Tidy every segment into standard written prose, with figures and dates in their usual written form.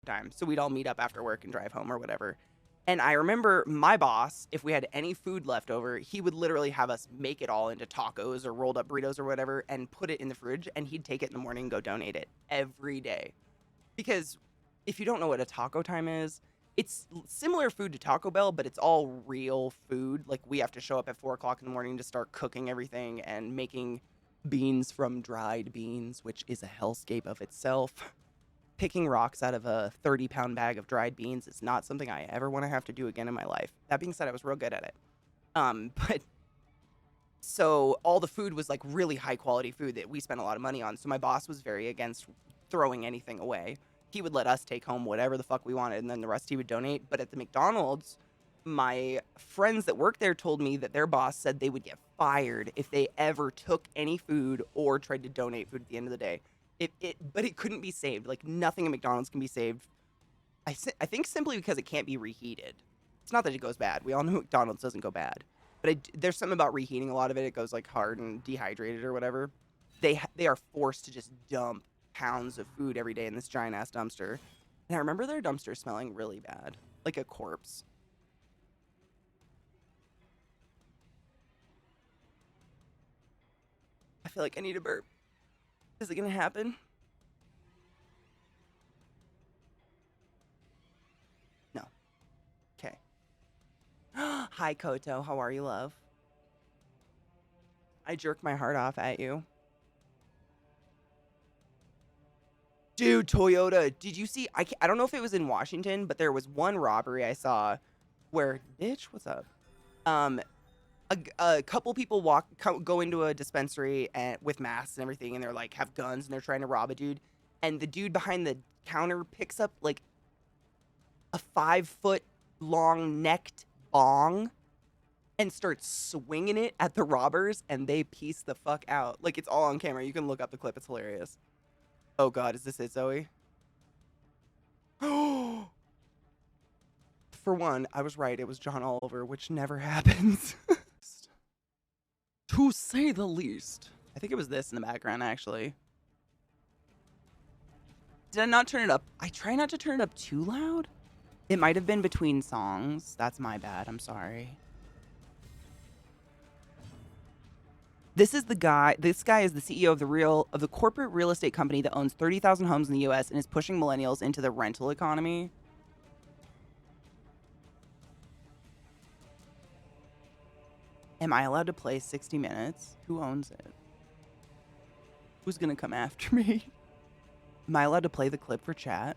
time. So we'd all meet up after work and drive home or whatever. And I remember my boss, if we had any food left over, he would literally have us make it all into tacos or rolled up burritos or whatever and put it in the fridge, and he'd take it in the morning and go donate it every day. Because if you don't know what a taco time is, it's similar food to Taco Bell, but it's all real food. Like, we have to show up at 4 o'clock in the morning to start cooking everything and making beans from dried beans, which is a hellscape of itself. Picking rocks out of a 30-pound bag of dried beans is not something I ever want to have to do again in my life. That being said, I was real good at it. But so all the food was like really high quality food that we spent a lot of money on. So my boss was very against throwing anything away. He would let us take home whatever the fuck we wanted, and then the rest he would donate. But at the McDonald's, my friends that worked there told me that their boss said they would get fired if they ever took any food or tried to donate food at the end of the day. But it couldn't be saved. Like, nothing at McDonald's can be saved. I think simply because it can't be reheated. It's not that it goes bad. We all know McDonald's doesn't go bad. But there's something about reheating a lot of it. It goes like hard and dehydrated or whatever. They are forced to just dump pounds of food every day in this giant ass dumpster. And I remember their dumpster smelling really bad, like a corpse. I feel like I need a burp. Is it gonna happen? No. Okay. Hi, Koto. How are you, love? I jerked my heart off at you. Dude, Toyota, did you see? I don't know if it was in Washington, but there was one robbery I saw where, bitch, what's up? A couple people go into a dispensary with masks and everything, and they're like have guns and they're trying to rob a dude, and the dude behind the counter picks up like a 5-foot long necked bong and starts swinging it at the robbers, and they piece the fuck out. Like, it's all on camera. You can look up the clip. It's hilarious. Oh God, is this it, Zoe? For one, I was right. It was John Oliver, which never happens. To say the least. I think it was this in the background, actually. Did I not turn it up? I try not to turn it up too loud. It might have been between songs. That's my bad. I'm sorry. This is the guy. This guy is the CEO of the corporate real estate company that owns 30,000 homes in the U.S. and is pushing millennials into the rental economy. Am I allowed to play 60 Minutes? Who owns it? Who's gonna come after me? Am I allowed to play the clip for chat?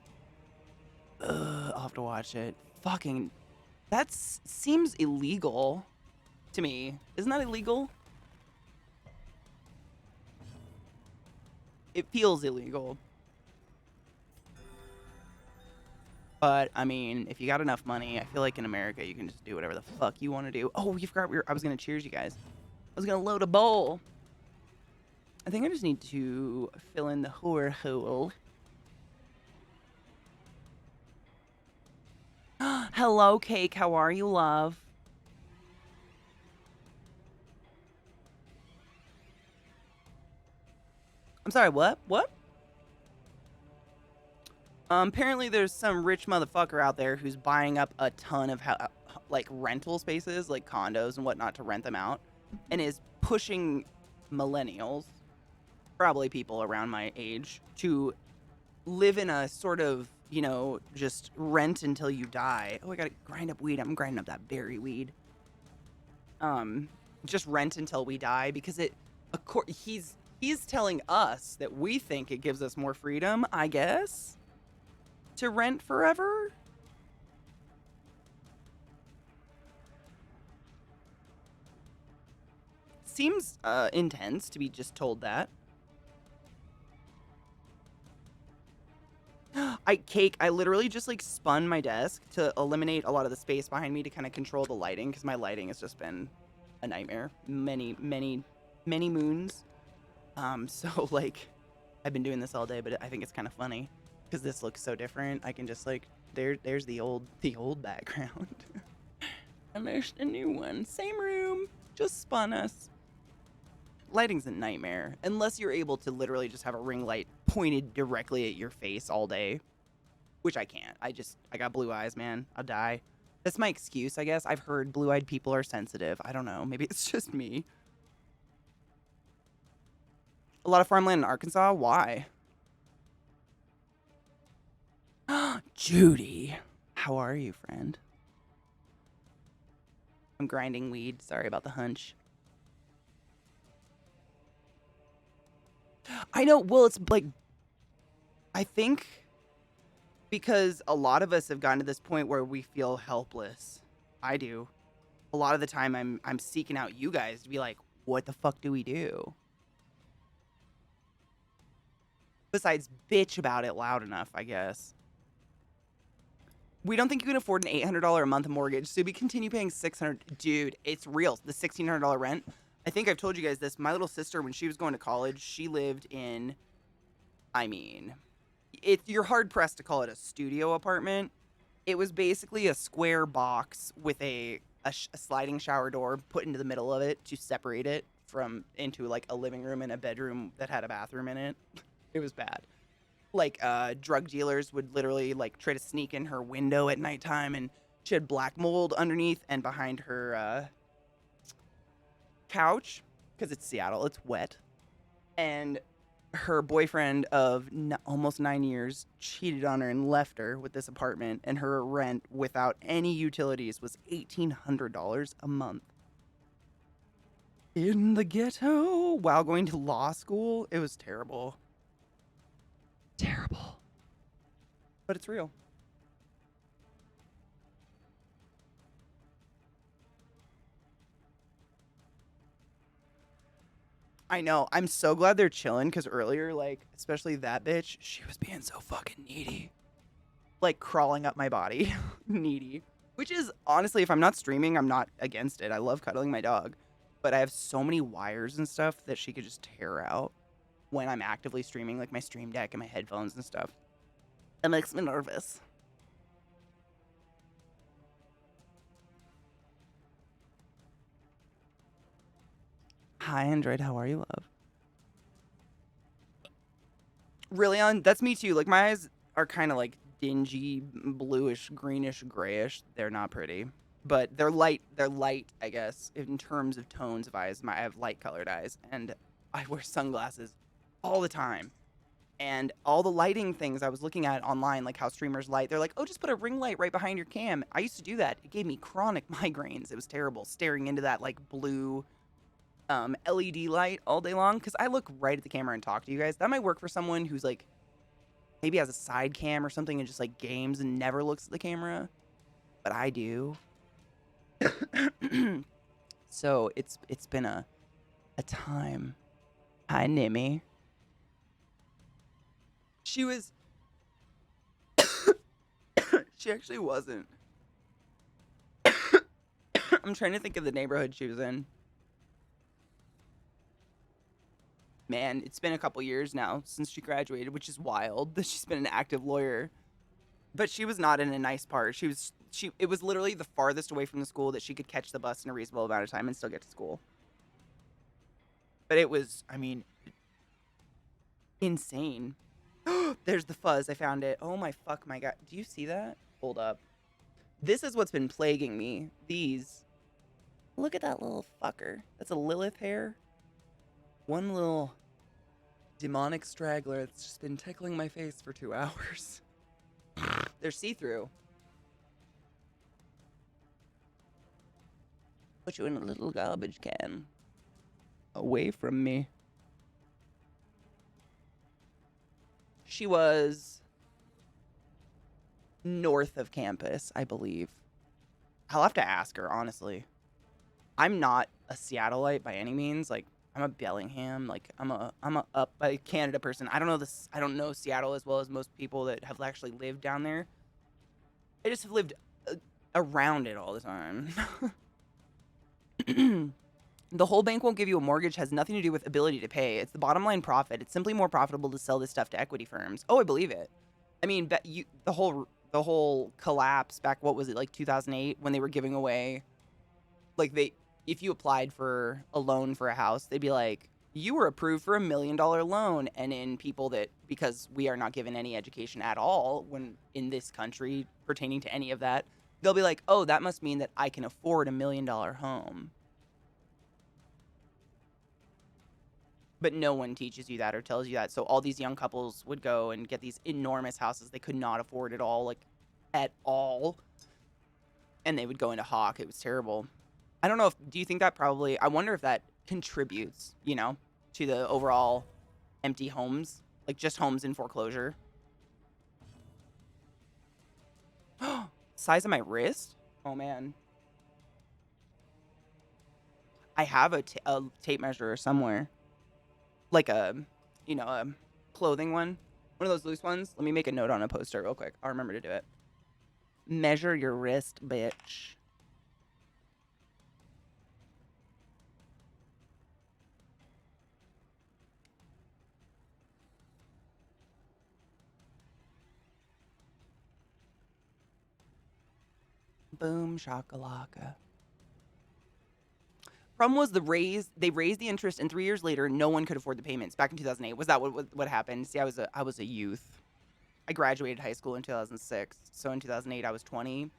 I'll have to watch it. Fucking, that seems illegal to me. Isn't that illegal? It feels illegal. But, I mean, if you got enough money, I feel like in America you can just do whatever the fuck you want to do. Oh, you forgot I was going to cheers you guys. I was going to load a bowl. I think I just need to fill in the whore hole. Hello, Cake. How are you, love? I'm sorry, what? What? Apparently there's some rich motherfucker out there who's buying up a ton of like rental spaces, like condos and whatnot, to rent them out, and is pushing millennials, probably people around my age, to live in a sort of, you know, just rent until you die. Oh, I gotta grind up weed. I'm grinding up that berry weed. Just rent until we die, because he's telling us that we think it gives us more freedom, I guess, to rent forever. Seems intense to be just told that. I literally just like spun my desk to eliminate a lot of the space behind me to kind of control the lighting, because my lighting has just been a nightmare many moons. So like I've been doing this all day, but I think it's kind of funny because this looks so different. I can just like there's the old background. And there's the new one. Same room, just spun us. Lighting's a nightmare unless you're able to literally just have a ring light pointed directly at your face all day. which I can't. I got blue eyes, man. I'll die. That's my excuse, I guess. I've heard blue-eyed people are sensitive. I don't know. Maybe it's just me. A lot of farmland in Arkansas? Why? Judy. How are you, friend? I'm grinding weed. Sorry about the hunch. I know. Well, it's like, I think because a lot of us have gotten to this point where we feel helpless. I do. A lot of the time I'm seeking out you guys to be like, what the fuck do we do? Besides bitch about it loud enough, I guess. We don't think you can afford an $800 a month mortgage, so we continue paying $600. Dude, it's real. The $1,600 rent. I think I've told you guys this. My little sister, when she was going to college, she lived in, I mean, you're hard pressed to call it a studio apartment. It was basically a square box with a sliding shower door put into the middle of it to separate it from into like a living room and a bedroom that had a bathroom in it. It was bad. Like drug dealers would literally like try to sneak in her window at nighttime, and she had black mold underneath and behind her couch because it's Seattle, it's wet. And her boyfriend of almost 9 years cheated on her and left her with this apartment, and her rent without any utilities was $1,800 a month. In the ghetto while going to law school. It was terrible. Terrible. But it's real. I know. I'm so glad they're chilling because earlier, like, especially that bitch, she was being so fucking needy. Like, crawling up my body. Needy. Which is, honestly, if I'm not streaming, I'm not against it. I love cuddling my dog. But I have so many wires and stuff that she could just tear out when I'm actively streaming, like my stream deck and my headphones and stuff. That makes me nervous. Hi, Android. How are you, love? Really, on that's me too. Like my eyes are kind of like dingy, bluish, greenish, grayish. They're not pretty, but they're light. They're light, I guess, in terms of tones of eyes. I have light colored eyes, and I wear sunglasses all the time. And all the lighting things I was looking at online, like how streamers light, they're like, oh, just put a ring light right behind your cam. I used to do that. It gave me chronic migraines. It was terrible staring into that like blue LED light all day long because I look right at the camera and talk to you guys. That might work for someone who's like maybe has a side cam or something and just like games and never looks at the camera, but I do. So it's been a time. Hi, Nimmy. She was. She actually wasn't. I'm trying to think of the neighborhood she was in. Man, it's been a couple years now since she graduated, which is wild that she's been an active lawyer. But she was not in a nice part. It was literally the farthest away from the school that she could catch the bus in a reasonable amount of time and still get to school. But it was, I mean, insane. There's the fuzz. I found it. Oh my fuck, my god. Do you see that? Hold up. This is what's been plaguing me. These. Look at that little fucker. That's a Lilith hair. One little demonic straggler that's just been tickling my face for 2 hours. They're see-through. Put you in a little garbage can. Away from me. She was north of campus, I believe. I'll have to ask her, honestly. I'm not a Seattleite by any means. Like, I'm a Bellingham. Like, I'm a up by Canada person. I don't know this. I don't know Seattle as well as most people that have actually lived down there. I just have lived around it all the time. The whole bank won't give you a mortgage has nothing to do with ability to pay. It's the bottom line profit. It's simply more profitable to sell this stuff to equity firms. Oh, I believe it. I mean, the whole collapse back, what was it, like 2008, when they were giving away, like if you applied for a loan for a house, they'd be like, You were approved for $1 million loan. And in people that, because we are not given any education at all when in this country pertaining to any of that, they'll be like, oh, that must mean that I can afford $1 million home. But no one teaches you that or tells you that. So all these young couples would go and get these enormous houses they could not afford at all, like at all. And they would go into hawk. It was terrible. I don't know if, do you think that probably, I wonder if that contributes, to the overall empty homes, like just homes in foreclosure. Size of my wrist? Oh man. I have a tape measure somewhere. Like a clothing one. One of those loose ones. Let me make a note on a poster real quick. I'll remember to do it. Measure your wrist, bitch. Boom shakalaka. Problem was they raised the interest, and 3 years later, no one could afford the payments. Back in 2008, was that what happened? See, I was a youth. I graduated high school in 2006, so in 2008 I was 20.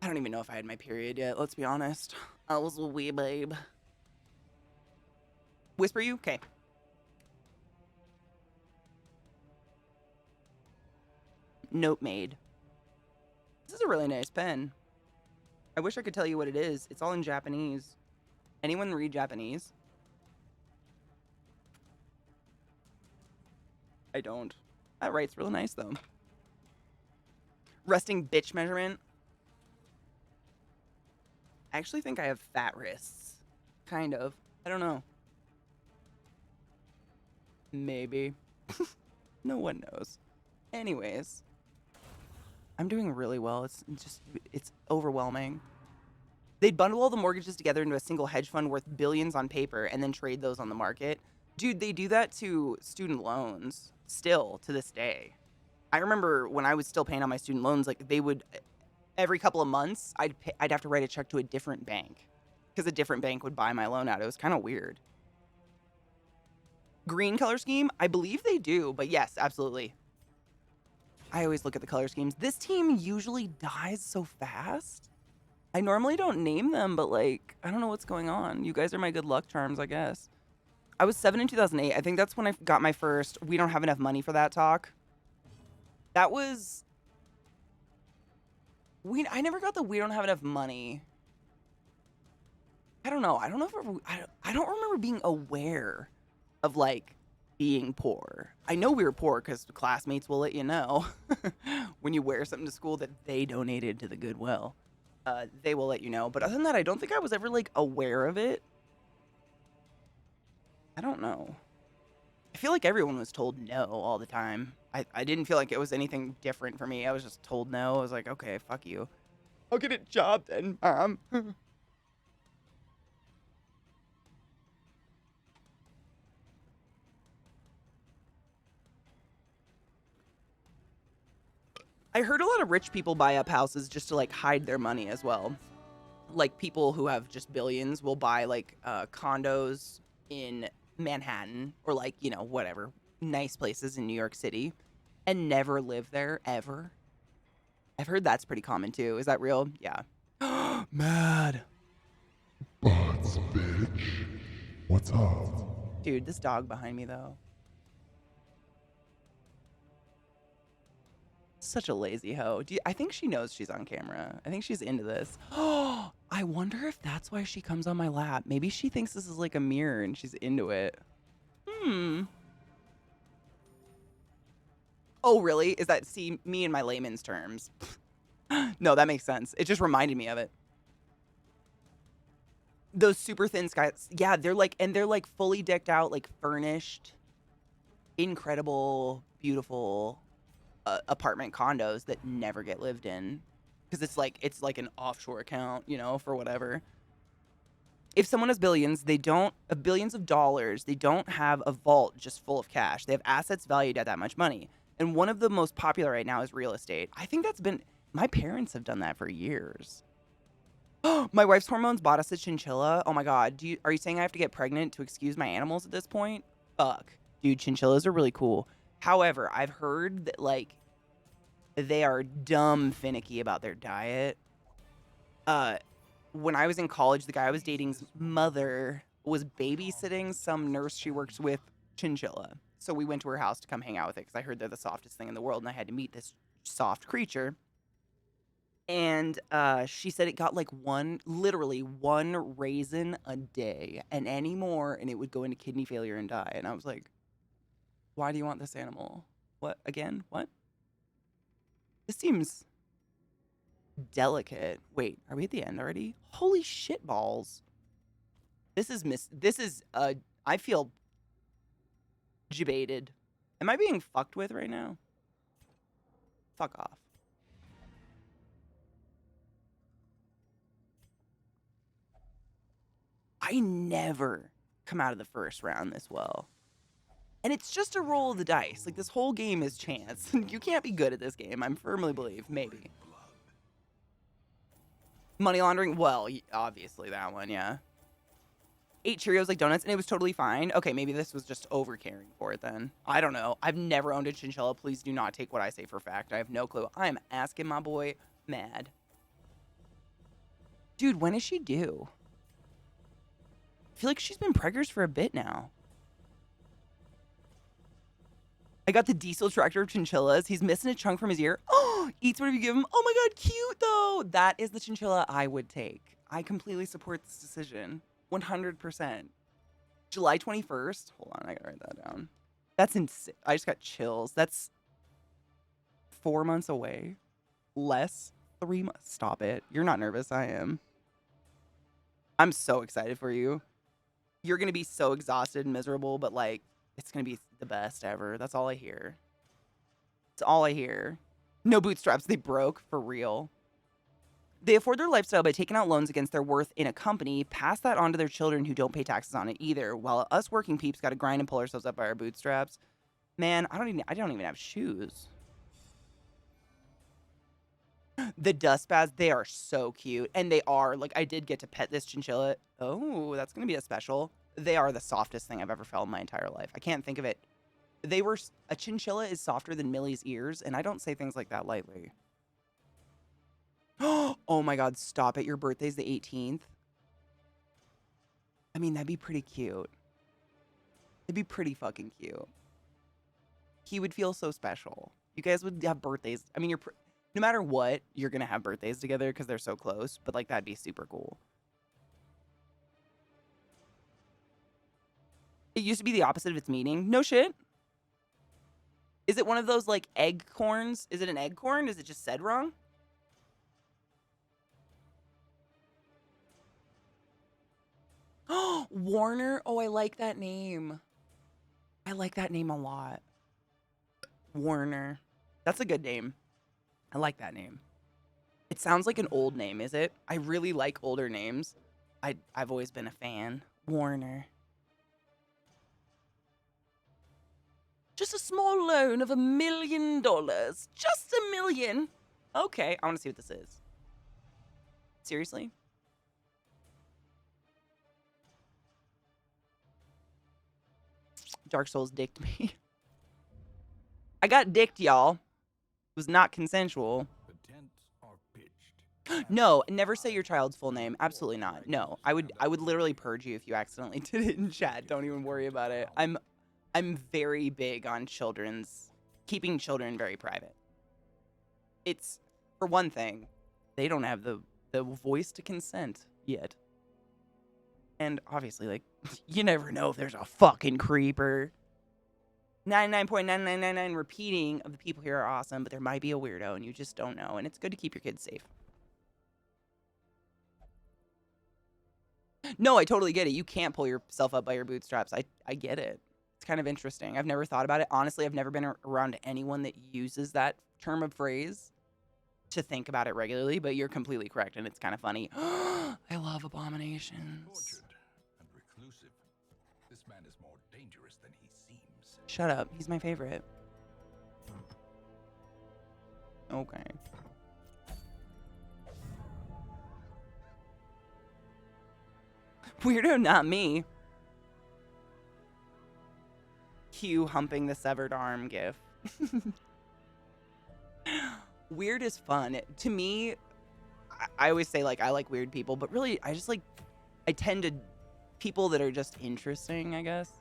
I don't even know if I had my period yet. Let's be honest. I was a wee babe. Whisper you? Okay. Note made. This is a really nice pen. I wish I could tell you what it is. It's all in Japanese. Anyone read Japanese? I don't. That writes real nice, though. Resting bitch measurement. I actually think I have fat wrists. Kind of. I don't know. Maybe. No one knows. Anyways. I'm doing really well. It's overwhelming. They'd bundle all the mortgages together into a single hedge fund worth billions on paper and then trade those on the market. Dude, they do that to student loans still to this day. I remember when I was still paying on my student loans, like they would, every couple of months, I'd have to write a check to a different bank because a different bank would buy my loan out. It was kind of weird. Green color scheme? I believe they do, but yes, absolutely. I always look at the color schemes. This team usually dies so fast. I normally don't name them, but like, I don't know what's going on. You guys are my good luck charms, I guess. I was 7 in 2008. I think that's when I got my first, we don't have enough money for that talk. That was, I never got the we don't have enough money. I don't know. I don't know if I don't remember being aware of like being poor. I know we were poor because classmates will let you know when you wear something to school that they donated to the Goodwill. They will let you know. But other than that, I don't think I was ever like aware of it. I don't know. I feel like everyone was told no all the time. I didn't feel like it was anything different for me. I was just told no. I was like, okay, fuck you. I'll get a job then, Mom. I heard a lot of rich people buy up houses just to like hide their money as well. Like people who have just billions will buy like condos in Manhattan or like, whatever, nice places in New York City and never live there ever. I've heard that's pretty common too. Is that real? Yeah. Mad. Buds, bitch. What's up? Dude, this dog behind me though. Such a lazy hoe. I think she knows she's on camera. I think she's into this. Oh, I wonder if that's why she comes on my lap. Maybe she thinks this is like a mirror and she's into it. Oh, really? Is that, see, me in my layman's terms? No, that makes sense. It just reminded me of it. Those super thin skies. Yeah, they're like fully decked out, like furnished, incredible, beautiful apartment condos that never get lived in because it's like an offshore account, for whatever. If someone has billions, billions of dollars, they don't have a vault just full of cash. They have assets valued at that much money. And one of the most popular right now is real estate. I think my parents have done that for years. My wife's hormones bought us a chinchilla. Oh my god. Are you saying I have to get pregnant to excuse my animals at this point? Fuck. Dude, chinchillas are really cool. However, I've heard that like they are dumb finicky about their diet. When I was in college, the guy I was dating's mother was babysitting some nurse she works with chinchilla. So we went to her house to come hang out with it because I heard they're the softest thing in the world and I had to meet this soft creature. And she said it got like literally one raisin a day and any more, and it would go into kidney failure and die. And I was like, why do you want this animal? What? Again? What? This seems delicate. Wait, are we at the end already? Holy shit balls. I feel debated. Am I being fucked with right now? Fuck off. I never come out of the first round this well. And it's just a roll of the dice. Like, this whole game is chance. You can't be good at this game, I firmly believe. Maybe. Money laundering? Well, obviously that one, yeah. 8 Cheerios like donuts, and it was totally fine. Okay, maybe this was just over caring for it then. I don't know. I've never owned a chinchilla. Please do not take what I say for fact. I have no clue. I am asking my boy mad. Dude, when is she due? I feel like she's been preggers for a bit now. I got the diesel tractor of chinchillas. He's missing a chunk from his ear. Oh, eats whatever you give him. Oh my god, cute though. That is the chinchilla I would take. I completely support this decision. 100%. July 21st. Hold on, I gotta write that down. That's insane. I just got chills. That's 4 months away. Less 3 months. Stop it. You're not nervous. I am. I'm so excited for you. You're gonna be so exhausted and miserable, but like, it's gonna be the best ever. That's all I hear. It's all I hear. No bootstraps. They broke for real. They afford their lifestyle by taking out loans against their worth in a company, pass that on to their children who don't pay taxes on it either, while us working peeps got to grind and pull ourselves up by our bootstraps. Man, I don't even have shoes. The dust baths, they are so cute. And they are, like, I did get to pet this chinchilla. Oh, that's going to be a special. They are the softest thing I've ever felt in my entire life. I can't think of it. A chinchilla is softer than Millie's ears, and I don't say things like that lightly. Oh my god, stop it. Your birthday's the 18th. I mean, that'd be pretty cute. It'd be pretty fucking cute. He would feel so special. You guys would have birthdays. I mean, no matter what, you're going to have birthdays together because they're so close. But, like, that'd be super cool. It used to be the opposite of its meaning. No shit. Is it one of those, like, egg corns? Is it an egg corn? Is it just said wrong? Oh, Warner. Oh, I like that name. I like that name a lot. Warner. That's a good name. I like that name. It sounds like an old name, is it? I really like older names. I've always been a fan. Warner. Just a small loan of $1 million. Just $1 million. Okay, I want to see what this is. Seriously? Dark Souls dicked me. I got dicked, y'all. It was not consensual. No, never say your child's full name. Absolutely not. No, I would literally purge you if you accidentally did it in chat. Don't even worry about it. I'm very big on keeping children very private. It's, for one thing, they don't have the voice to consent yet. And obviously, like, you never know if there's a fucking creeper. 99.9999 repeating of the people here are awesome, but there might be a weirdo and you just don't know. And it's good to keep your kids safe. No, I totally get it. You can't pull yourself up by your bootstraps. I get it. It's kind of interesting. I've never thought about it. Honestly, I've never been around anyone that uses that term of phrase to think about it regularly, but you're completely correct, and it's kind of funny. I love abominations. Tortured and reclusive. This man is more dangerous than he seems. Shut up. He's my favorite. Okay. Weirdo, not me. Q humping the severed arm gif. Weird is fun. To me, I always say, like, I like weird people, but really, I tend to people that are just interesting, I guess.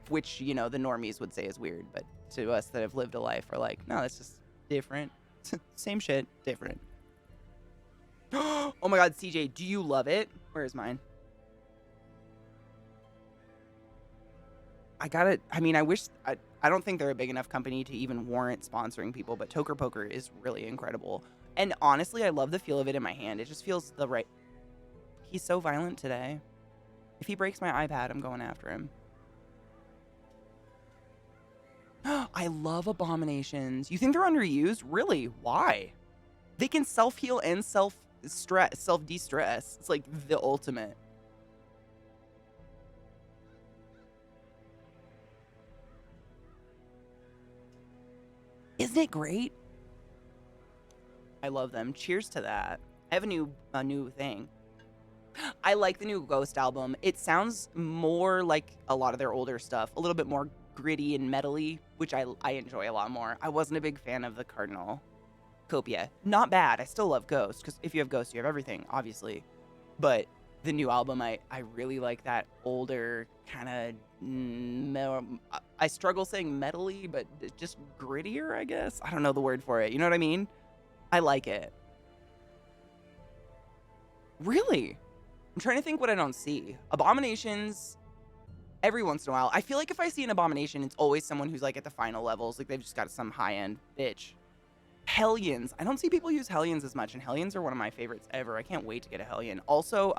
Which, the normies would say is weird, but to us that have lived a life are like, no, that's just different. Same shit, different. Oh my god, CJ, do you love it? Where is mine? I wish, I don't think they're a big enough company to even warrant sponsoring people, but Toker Poker is really incredible. And honestly, I love the feel of it in my hand. It just feels the right. He's so violent today. If he breaks my iPad, I'm going after him. I love abominations. You think they're underused? Really? Why? They can self-heal and self-de-stress. It's like the ultimate. Isn't it great? I love them. Cheers to that. I have a new thing. I like the new Ghost album. It sounds more like a lot of their older stuff, a little bit more gritty and metally, which I enjoy a lot more. I wasn't a big fan of the Cardinal Copia. Not bad. I still love Ghost, because if you have Ghost, you have everything, obviously. But the new album, I really like that older kind of, I struggle saying metally, but just grittier, I guess. I don't know the word for it. You know what I mean? I like it. Really? I'm trying to think what I don't see. Abominations, every once in a while. I feel like if I see an abomination, it's always someone who's like at the final levels. Like they've just got some high-end bitch. Hellions. I don't see people use Hellions as much, and Hellions are one of my favorites ever. I can't wait to get a Hellion. Also,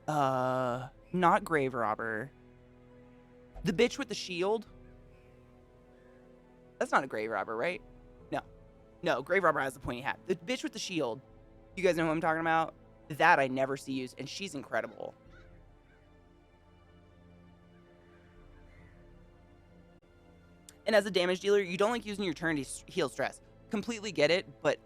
not Grave Robber. The bitch with the shield. That's not a Grave Robber, right? No, Grave Robber has the pointy hat. The bitch with the shield. You guys know who I'm talking about? That I never see used, and she's incredible. And as a damage dealer, you don't like using your turn to heal stress. Completely get it, but